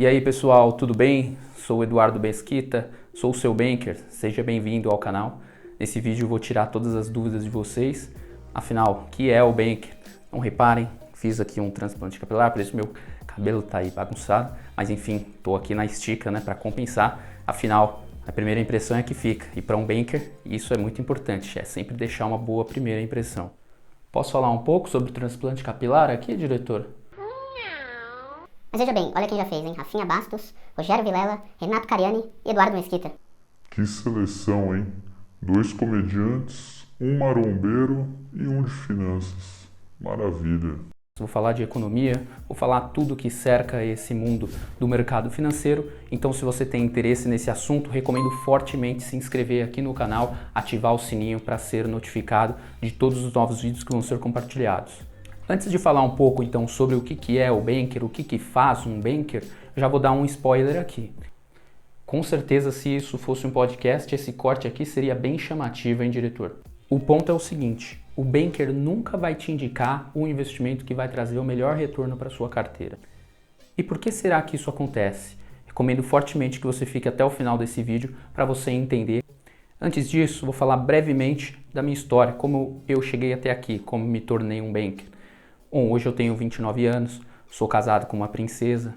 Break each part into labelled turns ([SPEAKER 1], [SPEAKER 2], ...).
[SPEAKER 1] E aí pessoal, tudo bem? Sou o Eduardo Mesquita, sou o seu banker, seja bem-vindo ao canal. Nesse vídeo eu vou tirar todas as dúvidas de vocês. Afinal, o que é o banker? Não reparem, fiz aqui um transplante capilar, por isso meu cabelo tá aí bagunçado. Mas enfim, tô aqui na estica, né, para compensar. Afinal, a primeira impressão é que fica. E para um banker, isso é muito importante, é sempre deixar uma boa primeira impressão. Posso falar um pouco sobre o transplante capilar aqui, diretor?
[SPEAKER 2] Mas veja bem, olha quem já fez, hein? Rafinha Bastos, Rogério Vilela, Renato Cariani e Eduardo Mesquita.
[SPEAKER 3] Que seleção, hein? 2 comediantes, um marombeiro e um de finanças. Maravilha.
[SPEAKER 1] Vou falar de economia, vou falar tudo que cerca esse mundo do mercado financeiro. Então, se você tem interesse nesse assunto, recomendo fortemente se inscrever aqui no canal, ativar o sininho para ser notificado de todos os novos vídeos que vão ser compartilhados. Antes de falar um pouco então sobre o que é o banker, o que faz um banker, já vou dar um spoiler aqui. Com certeza, se isso fosse um podcast, esse corte aqui seria bem chamativo, hein, diretor? O ponto é o seguinte, o banker nunca vai te indicar o investimento que vai trazer o melhor retorno para sua carteira. E por que será que isso acontece? Recomendo fortemente que você fique até o final desse vídeo para você entender. Antes disso, vou falar brevemente da minha história, como eu cheguei até aqui, como me tornei um banker. Bom, hoje eu tenho 29 anos, sou casado com uma princesa.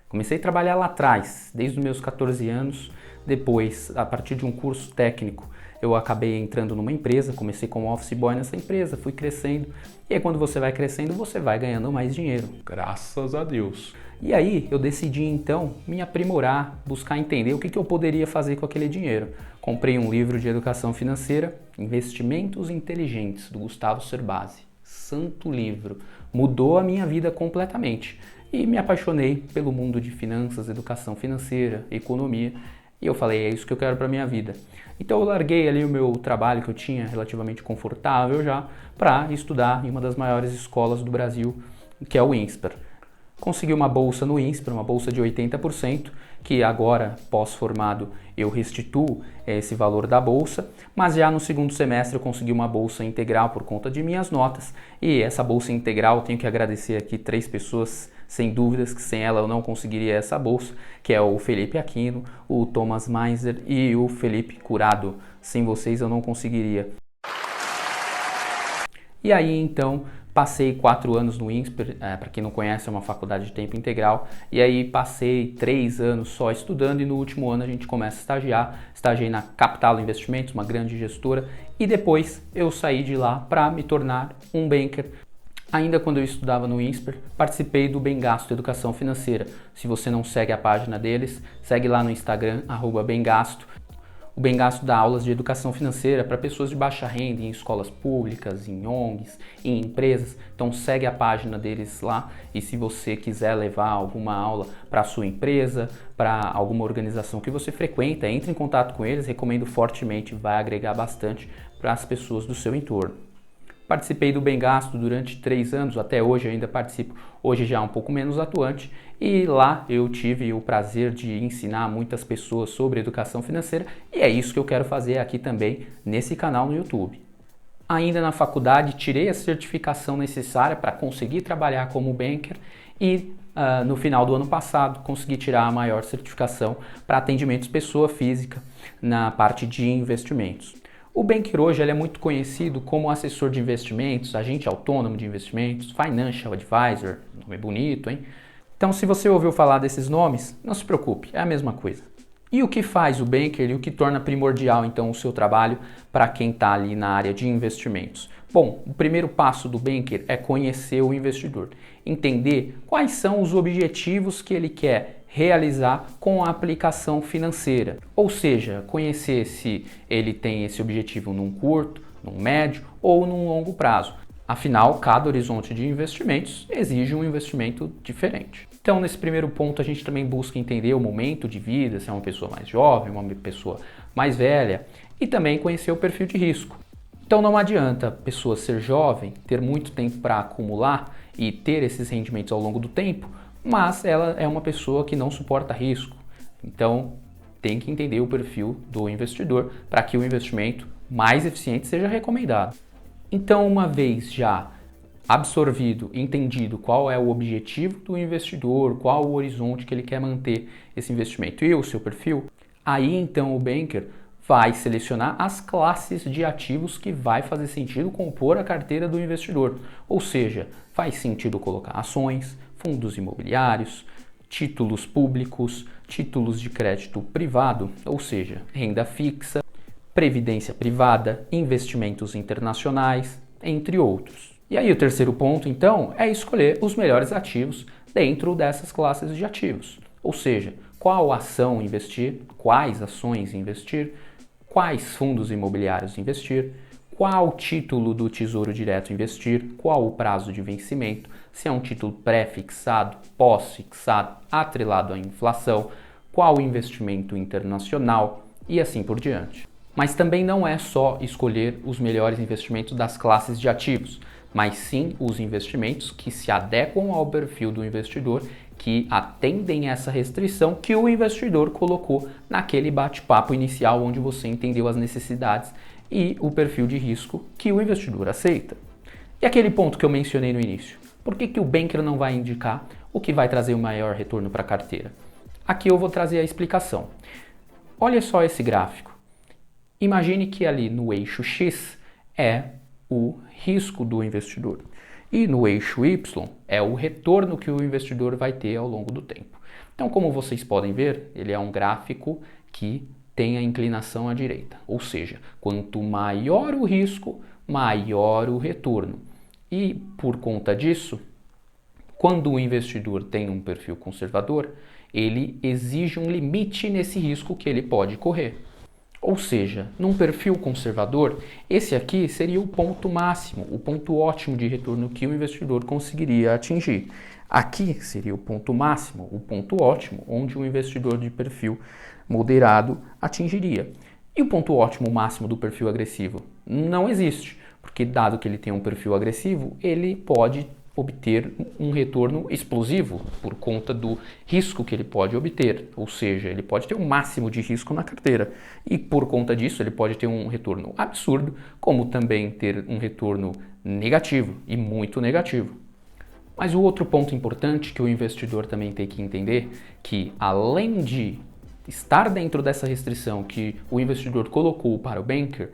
[SPEAKER 1] Comecei a trabalhar lá atrás, desde os meus 14 anos. Depois, a partir de um curso técnico, eu acabei entrando numa empresa, comecei como office boy nessa empresa, fui crescendo. E aí quando você vai crescendo, você vai ganhando mais dinheiro. Graças a Deus. E aí eu decidi então me aprimorar, buscar entender o que eu poderia fazer com aquele dinheiro. Comprei um livro de educação financeira, Investimentos Inteligentes, do Gustavo Cerbasi. Santo livro, mudou a minha vida completamente e me apaixonei pelo mundo de finanças, educação financeira, economia e eu falei, é isso que eu quero para minha vida. Então eu larguei ali o meu trabalho que eu tinha relativamente confortável já para estudar em uma das maiores escolas do Brasil, que é o INSPER. Consegui uma bolsa no INSPER, uma bolsa de 80%, que agora, pós-formado, eu restituo esse valor da bolsa, mas já no segundo semestre eu consegui uma bolsa integral por conta de minhas notas, e essa bolsa integral eu tenho que agradecer aqui 3 pessoas, sem dúvidas, que sem ela eu não conseguiria essa bolsa, que é o Felipe Aquino, o Thomas Meiser e o Felipe Curado. Sem vocês eu não conseguiria. E aí então, passei 4 anos no INSPER, para quem não conhece é uma faculdade de tempo integral, e aí passei 3 anos só estudando e no último ano a gente começa a estagiar, estagiei na Capital Investimentos, uma grande gestora, e depois eu saí de lá para me tornar um banker. Ainda quando eu estudava no INSPER, participei do Bengasto Educação Financeira. Se você não segue a página deles, segue lá no Instagram, @bengasto. O Bengasto dá aulas de educação financeira para pessoas de baixa renda em escolas públicas, em ONGs, em empresas. Então segue a página deles lá e se você quiser levar alguma aula para a sua empresa, para alguma organização que você frequenta, entre em contato com eles, recomendo fortemente, vai agregar bastante para as pessoas do seu entorno. Participei do Bengasto durante 3 anos, até hoje ainda participo, hoje já um pouco menos atuante, e lá eu tive o prazer de ensinar muitas pessoas sobre educação financeira e é isso que eu quero fazer aqui também nesse canal no YouTube. Ainda na faculdade tirei a certificação necessária para conseguir trabalhar como banker e no final do ano passado consegui tirar a maior certificação para atendimentos pessoa física na parte de investimentos. O banker hoje ele é muito conhecido como assessor de investimentos, agente autônomo de investimentos, financial advisor, nome bonito, hein? Então, se você ouviu falar desses nomes, não se preocupe, é a mesma coisa. E o que faz o banker e o que torna primordial, então, o seu trabalho para quem está ali na área de investimentos? Bom, o primeiro passo do banker é conhecer o investidor, entender quais são os objetivos que ele quer realizar com a aplicação financeira, ou seja, conhecer se ele tem esse objetivo num curto, num médio ou num longo prazo. Afinal, cada horizonte de investimentos exige um investimento diferente. Então, nesse primeiro ponto, a gente também busca entender o momento de vida, se é uma pessoa mais jovem, uma pessoa mais velha, e também conhecer o perfil de risco. Então, não adianta a pessoa ser jovem, ter muito tempo para acumular e ter esses rendimentos ao longo do tempo, mas ela é uma pessoa que não suporta risco. Então, tem que entender o perfil do investidor para que o investimento mais eficiente seja recomendado. Então, uma vez já absorvido, entendido qual é o objetivo do investidor, qual o horizonte que ele quer manter esse investimento e o seu perfil, aí então o banker vai selecionar as classes de ativos que vai fazer sentido compor a carteira do investidor. Ou seja, faz sentido colocar ações, fundos imobiliários, títulos públicos, títulos de crédito privado, ou seja, renda fixa, previdência privada, investimentos internacionais, entre outros. E aí o terceiro ponto, então, é escolher os melhores ativos dentro dessas classes de ativos. Ou seja, qual ação investir, quais ações investir, quais fundos imobiliários investir, qual título do Tesouro Direto investir, qual o prazo de vencimento, se é um título pré-fixado, pós-fixado, atrelado à inflação, qual investimento internacional e assim por diante. Mas também não é só escolher os melhores investimentos das classes de ativos, mas sim os investimentos que se adequam ao perfil do investidor, que atendem essa restrição que o investidor colocou naquele bate-papo inicial onde você entendeu as necessidades e o perfil de risco que o investidor aceita. E aquele ponto que eu mencionei no início, por que o banker não vai indicar o que vai trazer o maior retorno para a carteira? Aqui eu vou trazer a explicação. Olha só esse gráfico. Imagine que ali no eixo X é o risco do investidor e no eixo Y é o retorno que o investidor vai ter ao longo do tempo. Então, como vocês podem ver, ele é um gráfico que tem a inclinação à direita, ou seja, quanto maior o risco, maior o retorno. E por conta disso, quando o investidor tem um perfil conservador, ele exige um limite nesse risco que ele pode correr. Ou seja, num perfil conservador, esse aqui seria o ponto máximo, o ponto ótimo de retorno que o investidor conseguiria atingir. Aqui seria o ponto máximo, o ponto ótimo, onde o investidor de perfil moderado atingiria. E o ponto ótimo máximo do perfil agressivo? Não existe, porque dado que ele tem um perfil agressivo, ele pode obter um retorno explosivo por conta do risco que ele pode obter, ou seja, ele pode ter um máximo de risco na carteira e por conta disso ele pode ter um retorno absurdo, como também ter um retorno negativo e muito negativo. Mas o outro ponto importante que o investidor também tem que entender, que além de estar dentro dessa restrição que o investidor colocou para o banker,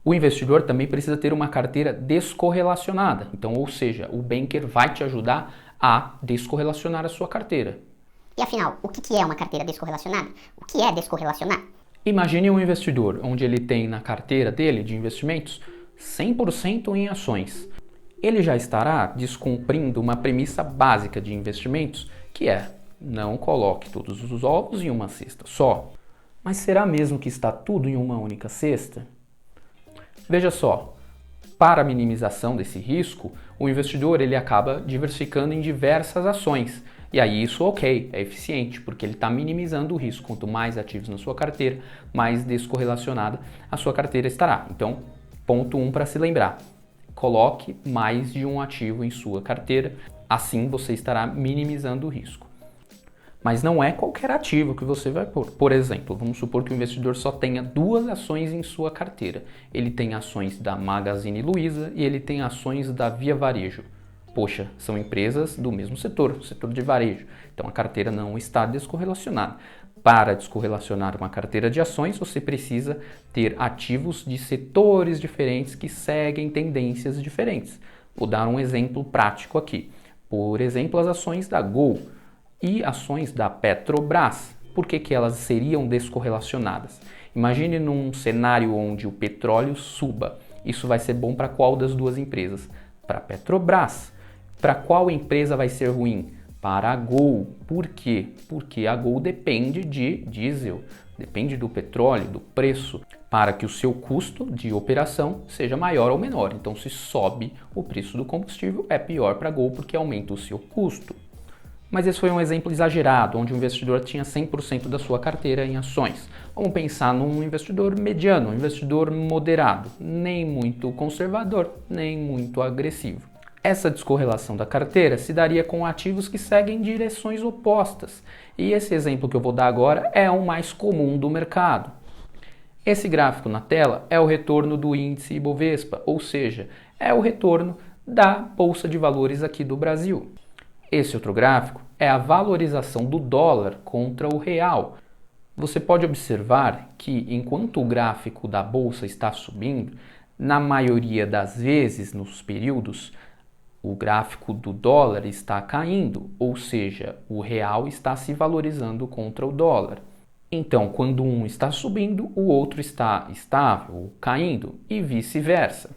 [SPEAKER 1] o investidor também precisa ter uma carteira descorrelacionada. Então, ou seja, o banker vai te ajudar a descorrelacionar a sua carteira.
[SPEAKER 2] E afinal, o que é uma carteira descorrelacionada? O que é descorrelacionar?
[SPEAKER 1] Imagine um investidor onde ele tem na carteira dele de investimentos 100% em ações. Ele já estará descumprindo uma premissa básica de investimentos, que é: não coloque todos os ovos em uma cesta só. Mas será mesmo que está tudo em uma única cesta? Veja só, para a minimização desse risco, o investidor ele acaba diversificando em diversas ações. E aí isso é eficiente, porque ele está minimizando o risco. Quanto mais ativos na sua carteira, mais descorrelacionada a sua carteira estará. Então, ponto 1 para se lembrar, coloque mais de um ativo em sua carteira, assim você estará minimizando o risco. Mas não é qualquer ativo que você vai pôr. Por exemplo, vamos supor que o investidor só tenha 2 ações em sua carteira. Ele tem ações da Magazine Luiza e ele tem ações da Via Varejo. Poxa, são empresas do mesmo setor de varejo. Então a carteira não está descorrelacionada. Para descorrelacionar uma carteira de ações, você precisa ter ativos de setores diferentes que seguem tendências diferentes. Vou dar um exemplo prático aqui. Por exemplo, as ações da Gol e ações da Petrobras. Por que elas seriam descorrelacionadas? Imagine num cenário onde o petróleo suba. Isso vai ser bom para qual das duas empresas? Para a Petrobras. Para qual empresa vai ser ruim? Para a Gol. Por quê? Porque a Gol depende de diesel, depende do petróleo, do preço, para que o seu custo de operação seja maior ou menor. Então, se sobe o preço do combustível, é pior para a Gol porque aumenta o seu custo. Mas esse foi um exemplo exagerado, onde o investidor tinha 100% da sua carteira em ações. Vamos pensar num investidor mediano, um investidor moderado, nem muito conservador, nem muito agressivo. Essa descorrelação da carteira se daria com ativos que seguem direções opostas. E esse exemplo que eu vou dar agora é o mais comum do mercado. Esse gráfico na tela é o retorno do índice Ibovespa, ou seja, é o retorno da Bolsa de Valores aqui do Brasil. Esse outro gráfico é a valorização do dólar contra o real. Você pode observar que enquanto o gráfico da bolsa está subindo, na maioria das vezes nos períodos, o gráfico do dólar está caindo, ou seja, o real está se valorizando contra o dólar. Então, quando um está subindo, o outro está estável, caindo, e vice-versa.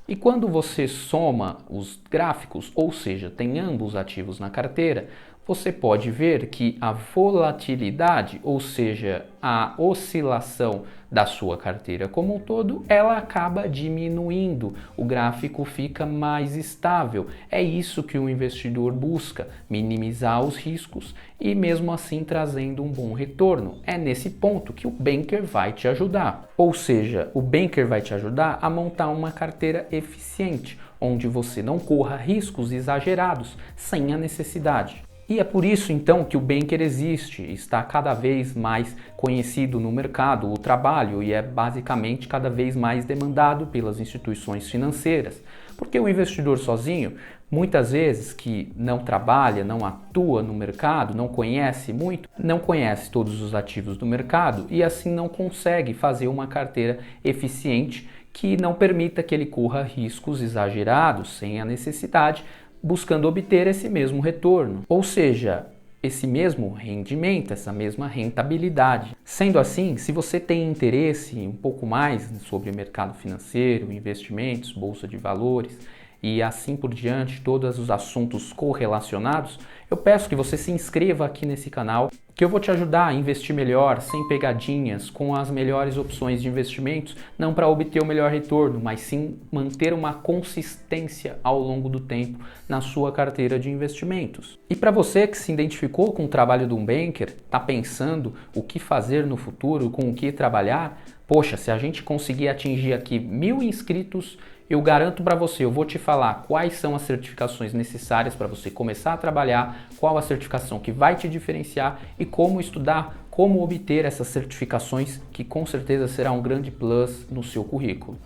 [SPEAKER 1] E quando você soma os gráficos, ou seja, tem ambos ativos na carteira, você pode ver que a volatilidade, ou seja, a oscilação da sua carteira como um todo, ela acaba diminuindo, o gráfico fica mais estável. É isso que o investidor busca, minimizar os riscos e mesmo assim trazendo um bom retorno. É nesse ponto que o banker vai te ajudar. Ou seja, o banker vai te ajudar a montar uma carteira eficiente, onde você não corra riscos exagerados sem a necessidade. E é por isso então que o banker existe, está cada vez mais conhecido no mercado, o trabalho, e é basicamente cada vez mais demandado pelas instituições financeiras. Porque o investidor sozinho, muitas vezes que não trabalha, não atua no mercado, não conhece muito, não conhece todos os ativos do mercado e assim não consegue fazer uma carteira eficiente que não permita que ele corra riscos exagerados sem a necessidade, buscando obter esse mesmo retorno, ou seja, esse mesmo rendimento, essa mesma rentabilidade. Sendo assim, se você tem interesse um pouco mais sobre mercado financeiro, investimentos, bolsa de valores e assim por diante, todos os assuntos correlacionados, eu peço que você se inscreva aqui nesse canal, que eu vou te ajudar a investir melhor, sem pegadinhas, com as melhores opções de investimentos, não para obter o melhor retorno, mas sim manter uma consistência ao longo do tempo na sua carteira de investimentos. E para você que se identificou com o trabalho de um banker, está pensando o que fazer no futuro, com o que trabalhar, poxa, se a gente conseguir atingir aqui 1000 inscritos, eu garanto para você, eu vou te falar quais são as certificações necessárias para você começar a trabalhar, qual a certificação que vai te diferenciar e como estudar, como obter essas certificações, que com certeza será um grande plus no seu currículo.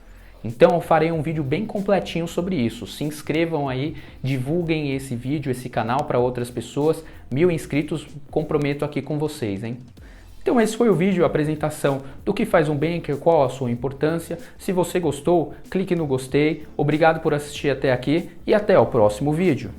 [SPEAKER 1] Então eu farei um vídeo bem completinho sobre isso. Se inscrevam aí, divulguem esse vídeo, esse canal para outras pessoas. 1000 inscritos, comprometo aqui com vocês, hein? Então esse foi o vídeo, a apresentação do que faz um banker, qual a sua importância. Se você gostou, clique no gostei. Obrigado por assistir até aqui e até o próximo vídeo.